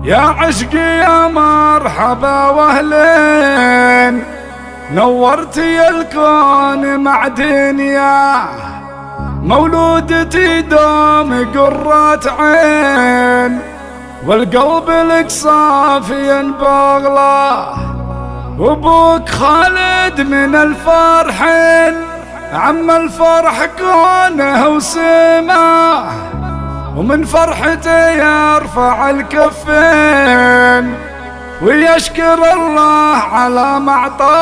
يا عشقي يا مرحبا واهلين، نورتي الكون مع دنيا، مولودتي دوم قرة عين، والقلب لك صافي بغله، وابوك خالد من الفرحين، عم الفرح كونه وسماه، ومن فرحته يرفع الكفين ويشكر الله على ما اعطاه.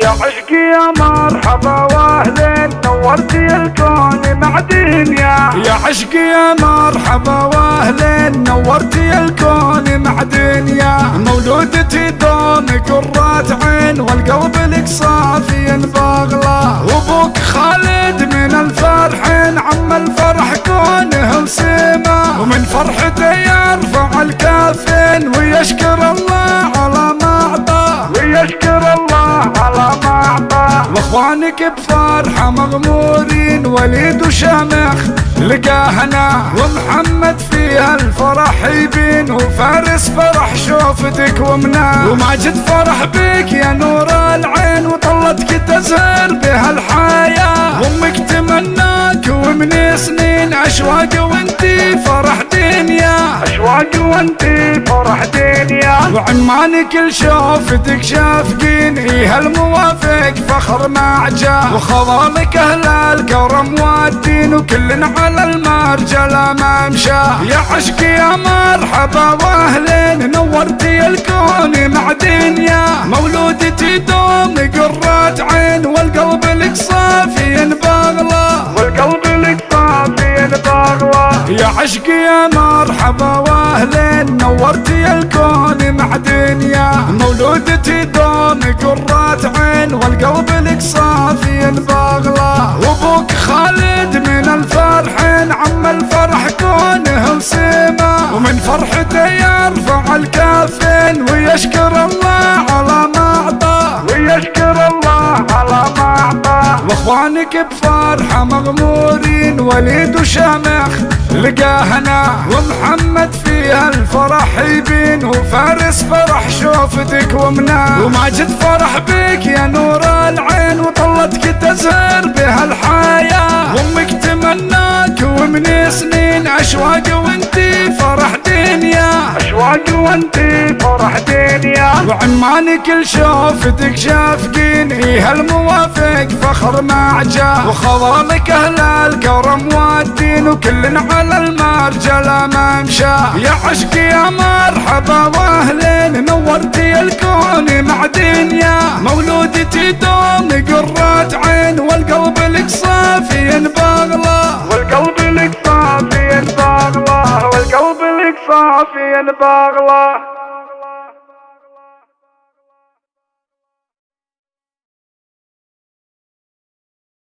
يا عشقي يا مرحبا واهلين، نورتي الكون مع دنيا. يا عشقي يا مرحبا واهلين، نورتي الكون مع دنيا، مولودتي دوم قرة عين، والقلب لك صافي بغله، وابوك خالد من الفرحين، عم الفرح كونه وسماه، ومن فرحته يرفع الكافين ويشكر الله على ما اعطاه، ويشكر الله على ما اعطاه. واخوانك بفرحه مغمورين، وليد وشامخ لقاهنا، ومحمد فيها الفرح يبين، وفارس فرح شوفتك ومناه، وماجد فرح بك يا نور العين، وطلتك تزهر بها الحياه، وامك تمناك ومن سنين اشواق وانتي فرح دنيا، اشواق وانتي فرح دنيا، وعمانك كل شوفتك شافقين، ايه الموافق فخر ما جاء، وخضالك اهل الكرم والدين، وكلنا على المرجله ما مشى. يا عشقي يا مرحبا واهلين، نورتي الكون مع دنيا، مولودتي دوم قرة عين، والقلب لك صافي بغله، والقلب لك صافي بغله. يا عشقي يا مرحبا واهلين، نورتي الكون مع دنيا، مولودتي دوم قرة عين، والقلب لك صافي بغله، وابوك خالد من الفرحين، عم الفرح كونه وسماه، ومن فرحته يرفع الكافين ويشكر الله على ما اعطاه، ويشكر الله على ما اعطاه. واخوانك بفرحه مغمورين، وليد وشامخ لقاهنا، ومحمد فيها الفرح يبين، وفارس فرح شوفتك ومناه، وماجد فرح بك يا نور العين، وطلتك تزهر بها الحياه، وامك تمناك ومن سنين اشواق وانتي فرح دنيا، اشواق وانتي فرح دنيا، وعمانك كل شوفتك شافقين، ايه الموافق فخر ما جاء، وخضالك اهل الكرم والدين، وكلنا على المرجله ما مشى. يا عشقي يا مرحبا واهلين، نورتي الكون مع دنيا، مولودتي دوم قرة عين، والقلب لك صافي بغله، والقلب لك صافي بغله، والقلب لك صافي بغله.